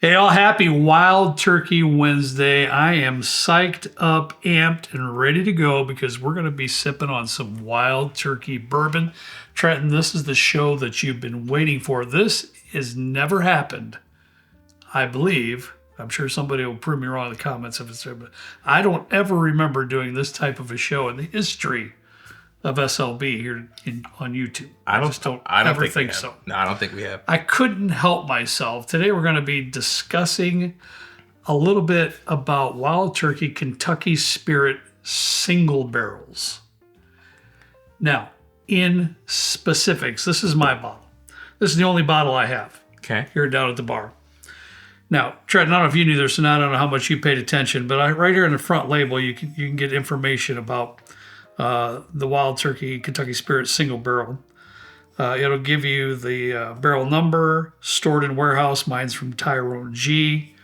Hey, all happy Wild Turkey Wednesday. I am psyched up, amped, and ready to go because we're going to be sipping on some Wild Turkey bourbon. Trenton, this is the show that you've been waiting for. This has never happened, I believe. I'm sure somebody will prove me wrong in the comments if it's there, but I don't ever remember doing this type of a show in the history of SLB here on YouTube. I don't ever think so. No, I don't think we have. I couldn't help myself. Today we're going to be discussing a little bit about Wild Turkey Kentucky Spirit single barrels. Now, in specifics, this is my bottle. This is the only bottle I have. Okay. Here down at the bar. Now, Trenton, I don't know if you knew this, and I don't know how much you paid attention, but right here in the front label, you can get information about the Wild Turkey Kentucky Spirit single barrel. It'll give you the barrel number, stored in warehouse. Mine's from Tyrone G.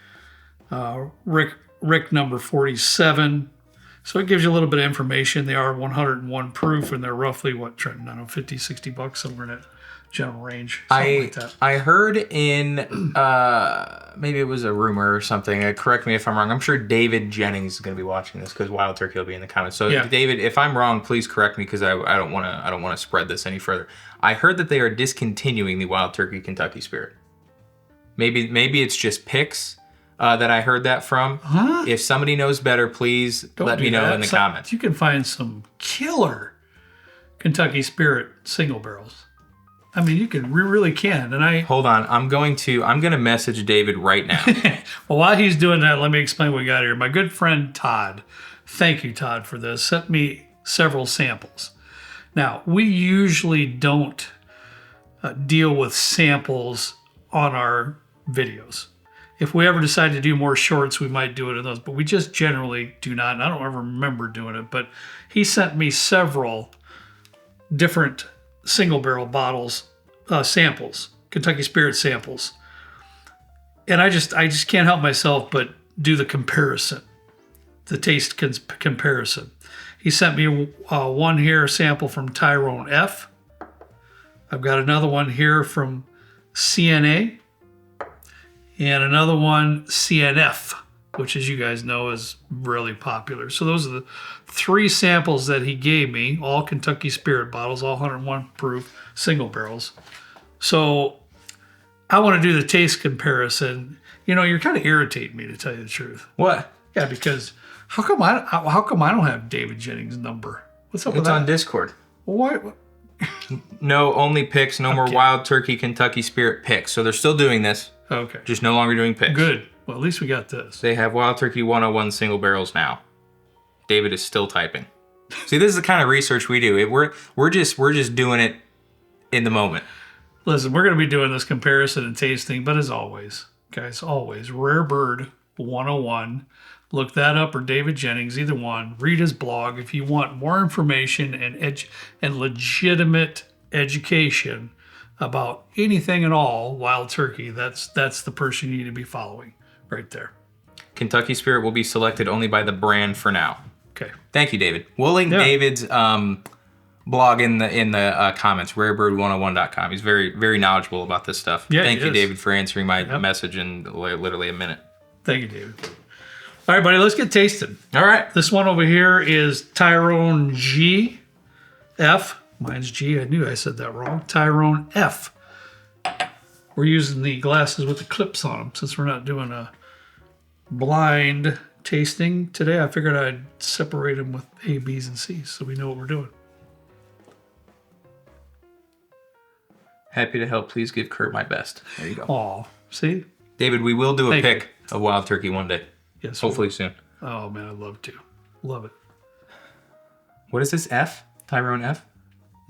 Rick number 47. So it gives you a little bit of information. They are 101 proof, and they're roughly, what, Trenton, I don't know, 50, 60 bucks, somewhere in that general range. Like that. I heard in, maybe it was a rumor or something. Correct me if I'm wrong. I'm sure David Jennings is going to be watching this because Wild Turkey will be in the comments. So yeah. David, if I'm wrong, please correct me because I don't want to spread this any further. I heard that they are discontinuing the Wild Turkey Kentucky Spirit. Maybe it's just picks that I heard that from. Huh? If somebody knows better, please let me know in the comments. You can find some killer Kentucky Spirit single barrels. I mean, you really can. And hold on. I'm gonna message David right now. Well, while he's doing that, let me explain what we got here. My good friend Todd, thank you, Todd, for this, sent me several samples. Now, we usually don't deal with samples on our videos. If we ever decide to do more shorts, we might do it in those, but we just generally do not. And I don't ever remember doing it, but he sent me several different single barrel bottles, samples, Kentucky Spirit samples. And I just can't help myself but do the comparison, the taste comparison. He sent me one here, a sample from Tyrone F. I've got another one here from CNA and another one CNF, which, as you guys know, is really popular. So those are the three samples that he gave me, all Kentucky Spirit bottles, all 101 proof single barrels. So I want to do the taste comparison. You know, you're kind of irritating me, to tell you the truth. What? Yeah, because how come I don't have David Jennings' number? What's up with that? It's on Discord. What? No, only picks. No more Wild Turkey Kentucky Spirit picks. So they're still doing this. Okay. Just no longer doing picks. Good. Well, at least we got this. They have Wild Turkey 101 single barrels now. David is still typing. See, this is the kind of research we do. We're just doing it in the moment. Listen, we're going to be doing this comparison and tasting, but as always, guys, always, Rare Bird 101. Look that up, or David Jennings, either one. Read his blog if you want more information and legitimate education about anything at all Wild Turkey. That's the person you need to be following right there. Kentucky Spirit will be selected only by the brand for now. Okay. Thank you, David. We'll link David's blog in the comments, rarebird101.com. He's very, very knowledgeable about this stuff. Yeah, Thank you, David, for answering my message in literally a minute. Thank you, David. All right, buddy, let's get tasted. All right. This one over here is Tyrone G. F. Mine's G. I knew I said that wrong. Tyrone F. We're using the glasses with the clips on them since we're not doing a blind tasting today. I figured I'd separate them with A, B's, and C's so we know what we're doing. Happy to help. Please give Kurt my best. There you go. Aw, see? David, we will do a pick of Wild Turkey one day. Yes. Hopefully soon. Oh, man, I'd love to. Love it. What is this, F? Tyrone F?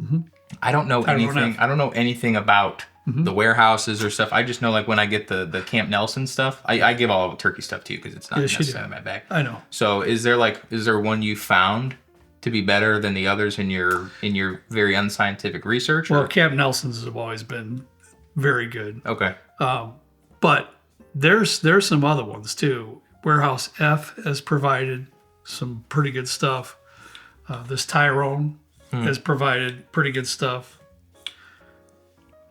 Mm-hmm. I don't know anything. I don't know anything about the warehouses or stuff. I just know, like, when I get the Camp Nelson stuff, I give all the turkey stuff to you because it's not necessarily in my bag. I know. So is there one you found to be better than the others in your very unscientific research? Well, Camp Nelson's have always been very good. Okay. But there's some other ones too. Warehouse F has provided some pretty good stuff. This Tyrone has provided pretty good stuff.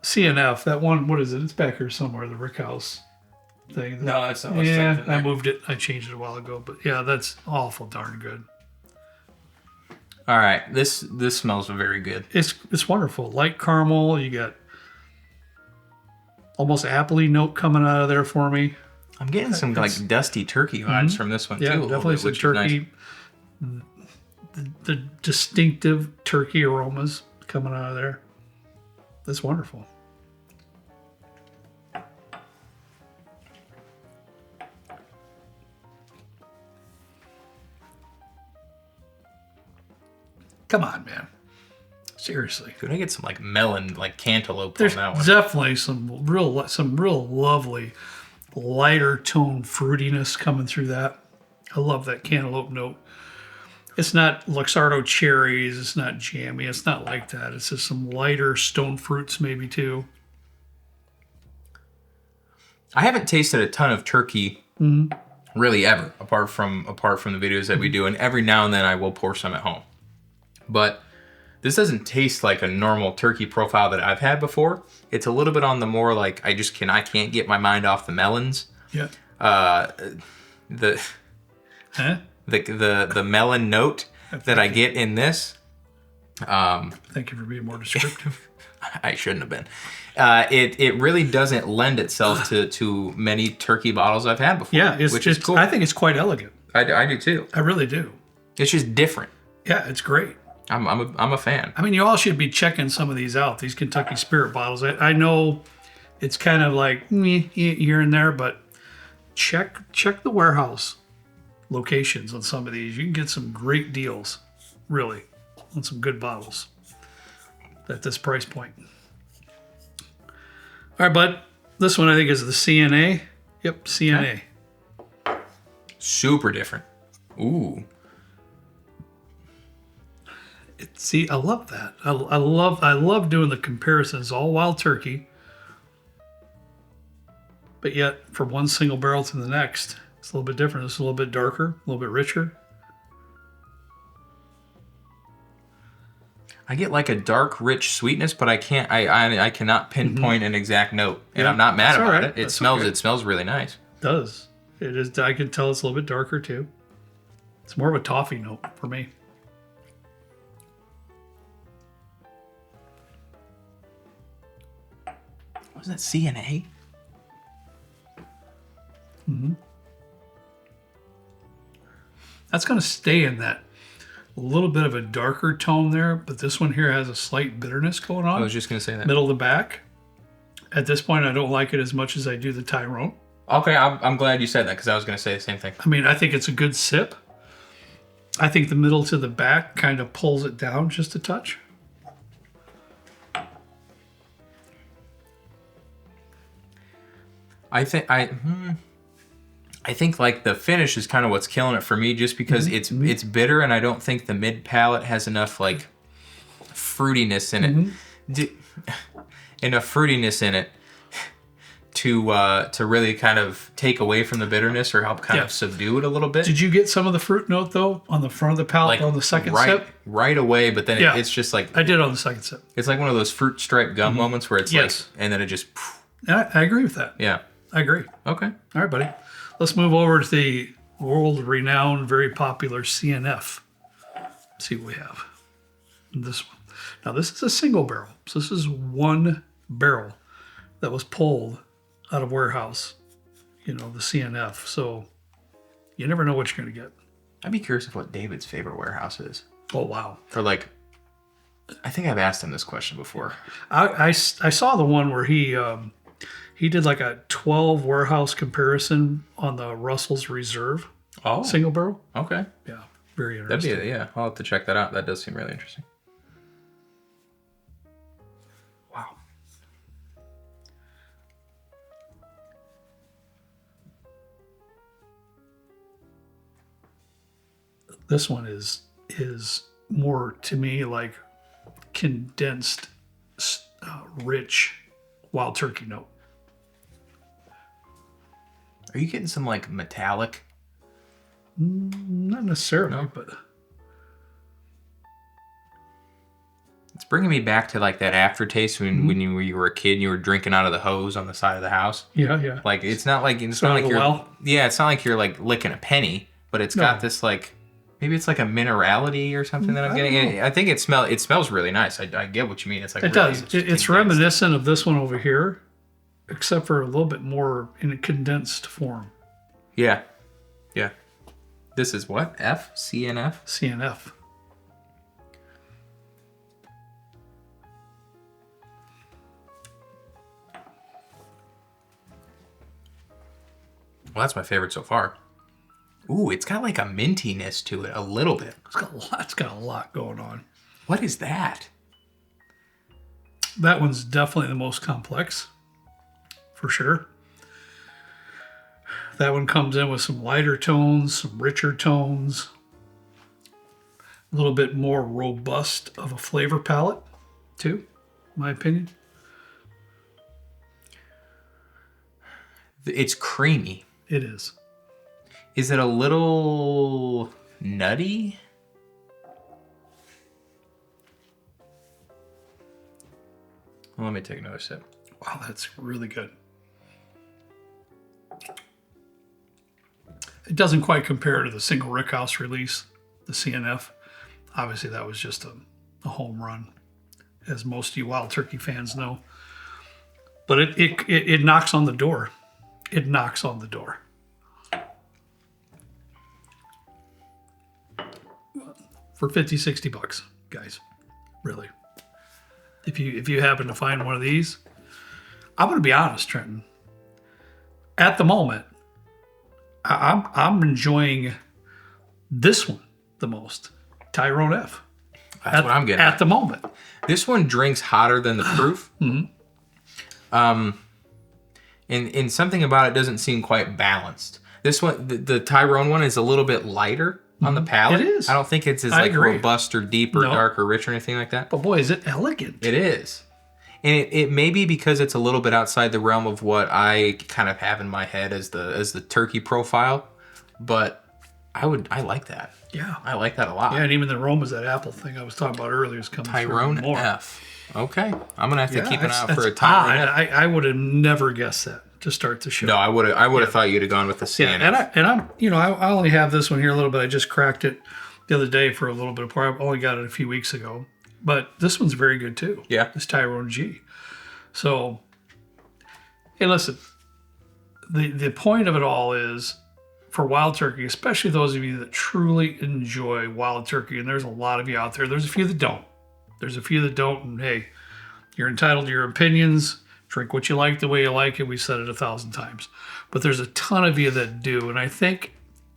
CNF, that one, what is it? It's back here somewhere, the Rick House. thing. No, that's not what's Yeah, in there. I moved it. I changed it a while ago, but yeah, that's awful darn good. All right, this smells very good. It's wonderful. Light caramel. You got almost appley note coming out of there for me. I'm getting some like dusty turkey vibes from this one too. Yeah, definitely some turkey. Nice. The distinctive turkey aromas coming out of there. That's wonderful. Come on, man. Seriously. Dude, I get some like melon, like cantaloupe There's on that one. definitely some real lovely lighter tone fruitiness coming through that. I love that cantaloupe note. It's not Luxardo cherries. It's not jammy. It's not like that. It's just some lighter stone fruits maybe too. I haven't tasted a ton of turkey really ever, apart from the videos that we do, and every now and then I will pour some at home. But this doesn't taste like a normal turkey profile that I've had before. It's a little bit on the more like I can't get my mind off the melons. Yeah. The melon note that I get in this. Thank you for being more descriptive. I shouldn't have been. It really doesn't lend itself to many turkey bottles I've had before. Yeah, which is cool. I think it's quite elegant. I do too. I really do. It's just different. Yeah, it's great. I'm a fan. I mean, you all should be checking some of these out. These Kentucky Spirit bottles. I know it's kind of like here and there, but check the warehouse locations on some of these. You can get some great deals, really, on some good bottles at this price point. All right, bud. This one I think is the CNA. Yep, CNA. Okay. Super different. Ooh. See, I love that. I love doing the comparisons, all wild turkey, but yet from one single barrel to the next, it's a little bit different. It's a little bit darker, a little bit richer. I get like a dark, rich sweetness, but I cannot pinpoint an exact note, and I'm not mad about it. It smells really nice. It does. It is. I can tell it's a little bit darker too. It's more of a toffee note for me. Was that CNA? That's going to stay in that little bit of a darker tone there, but this one here has a slight bitterness going on. I was just going to say that. Middle to back. At this point, I don't like it as much as I do the Tyrone. Okay, I'm glad you said that because I was going to say the same thing. I mean, I think it's a good sip. I think the middle to the back kind of pulls it down just a touch. I think like the finish is kind of what's killing it for me, just because it's bitter, and I don't think the mid palate has enough like fruitiness in it, enough fruitiness in it to really kind of take away from the bitterness or help kind of subdue it a little bit. Did you get some of the fruit note though on the front of the palate on the second sip? Right away, but then it's just like I did on the second sip. It's like one of those fruit stripe gum moments where it's like, and then it just. I agree with that. Yeah. I agree. Okay. All right, buddy. Let's move over to the world-renowned, very popular CNF. Let's see what we have. This one. Now, this is a single barrel. So this is one barrel that was pulled out of warehouse, the CNF. So you never know what you're going to get. I'd be curious of what David's favorite warehouse is. Oh, wow. For like, I think I've asked him this question before. I saw the one where he did like a 12 warehouse comparison on the Russell's Reserve single barrel. Okay. Yeah, very interesting. I'll have to check that out. That does seem really interesting. Wow. This one is more to me like condensed, rich wild turkey note. Are you getting some like metallic? Not necessarily, but bringing me back to like that aftertaste when you were a kid and you were drinking out of the hose on the side of the house. Yeah, yeah. Like it's not like you're well. Yeah, it's not like you're like licking a penny, but it's got this like maybe it's like a minerality or something that I'm getting. I think it smells really nice. I get what you mean. It's like it does. It's reminiscent of this one over here, except for a little bit more in a condensed form. Yeah. Yeah. This is what? F? CNF? CNF. Well, that's my favorite so far. Ooh, it's got like a mintiness to it, a little bit. It's got a lot going on. What is that? That one's definitely the most complex, for sure. That one comes in with some lighter tones, some richer tones, a little bit more robust of a flavor palette, too, in my opinion. It's creamy. It is. Is it a little nutty? Well, let me take another sip. Wow, that's really good. It doesn't quite compare to the single Rickhouse release, the CNF. Obviously, that was just a home run, as most of you Wild Turkey fans know. But it knocks on the door. It knocks on the door. For $50-$60, guys. Really. If you happen to find one of these, I'm going to be honest, Trenton. At the moment, I'm enjoying this one the most. Tyrone F. That's what I'm getting at the moment. This one drinks hotter than the proof. And something about it doesn't seem quite balanced. This one, the Tyrone one, is a little bit lighter on the palate. It is. I don't think it's as like robust or deep or dark or rich or anything like that. But boy, is it elegant. It is. And it may be because it's a little bit outside the realm of what I kind of have in my head as the turkey profile, but I like that. Yeah. I like that a lot. Yeah, and even the aromas, that apple thing I was talking about earlier is coming Tyrone through more. F. Okay. I'm going to have to keep an eye out for a Tyrone F. I would have never guessed that to start the show. No, I would have thought you'd have gone with the CNF. Yeah, and I'm I only have this one here a little bit. I just cracked it the other day for a little bit of pour. I only got it a few weeks ago. But this one's very good too. Yeah. This Tyrone G. So, hey, listen, the point of it all is for wild turkey, especially those of you that truly enjoy wild turkey, and there's a lot of you out there. There's a few that don't. And hey, you're entitled to your opinions. Drink what you like the way you like it. We said it 1,000 times. But there's a ton of you that do. And I think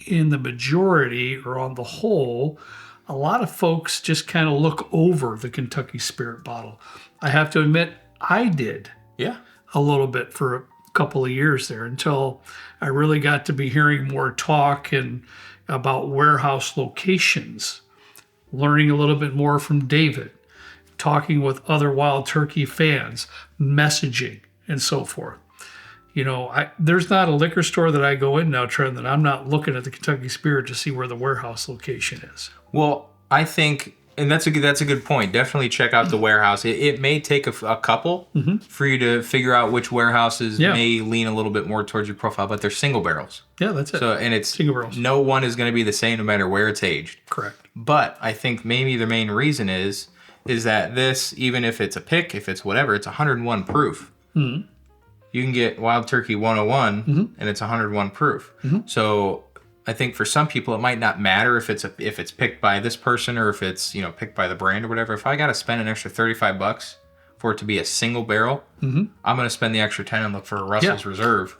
in the majority, or on the whole, a lot of folks just kind of look over the Kentucky Spirit bottle. I have to admit, I did. Yeah. A little bit for a couple of years there until I really got to be hearing more talk and about warehouse locations, learning a little bit more from David, talking with other wild turkey fans, messaging, and so forth. There's not a liquor store that I go in now, Trent, that I'm not looking at the Kentucky Spirit to see where the warehouse location is. Well, I think, and that's a good point. Definitely check out the warehouse. It may take a couple for you to figure out which warehouses may lean a little bit more towards your profile, but they're single barrels. Yeah, that's it. So, and it's single barrels. No one is going to be the same no matter where it's aged. Correct. But I think maybe the main reason is that this, even if it's a pick, if it's whatever, it's 101 proof. Mm-hmm. You can get Wild Turkey 101 and it's 101 proof. Mm-hmm. So I think for some people it might not matter if it's picked by this person or if it's picked by the brand or whatever. If I got to spend an extra $35 for it to be a single barrel, I'm going to spend the extra 10 and look for a Russell's Reserve.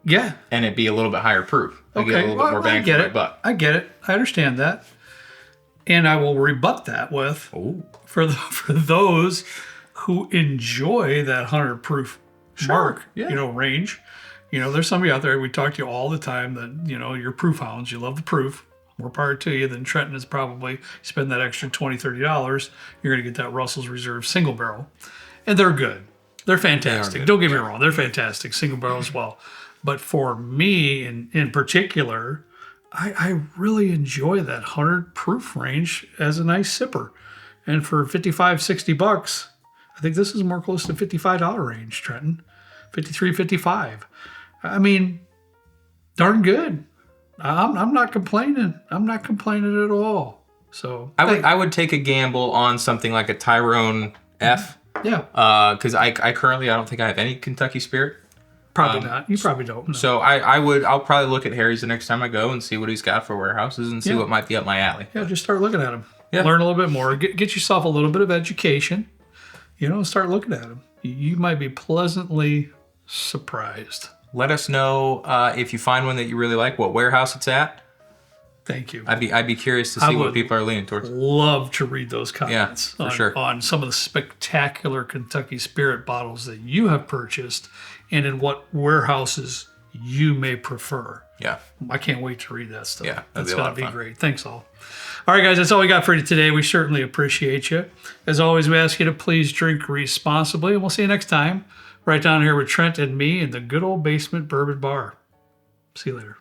Yeah, and it be a little bit higher proof. I get a little bit more bang for my buck. I get it. I understand that, and I will rebut that with for those who enjoy that 100 proof mark, range. There's somebody out there, we talk to you all the time that, you're proof hounds. You love the proof. More power to you. Then Trenton is probably spend that extra $20, $30. You're going to get that Russell's Reserve single barrel. And they're good. They're fantastic. Don't get me wrong. They're fantastic. Single barrel as well. But for me in particular, I really enjoy that 100 proof range as a nice sipper. And for $55-$60, I think this is more close to $55 range, Trenton. 53, 55. I mean, darn good. I'm not complaining. I'm not complaining at all. So I would take a gamble on something like a Tyrone F. Yeah. Because I currently, I don't think I have any Kentucky Spirit. Probably not. You probably don't. No. So I'll probably look at Harry's the next time I go and see what he's got for warehouses and see what might be up my alley. Yeah, just start looking at them. Yeah. Learn a little bit more. Get yourself a little bit of education. Start looking at them. You might be pleasantly surprised. Let us know if you find one that you really like, what warehouse it's at. Thank you. I'd be curious to see what people are leaning towards. Love to read those comments sure. on some of the spectacular Kentucky Spirit bottles that you have purchased and in what warehouses you may prefer. Yeah. I can't wait to read that stuff. Yeah, that's going to be great. Thanks all. All right, guys, that's all we got for you today. We certainly appreciate you. As always, we ask you to please drink responsibly, and we'll see you next time right down here with Trent and me in the good old basement bourbon bar. See you later.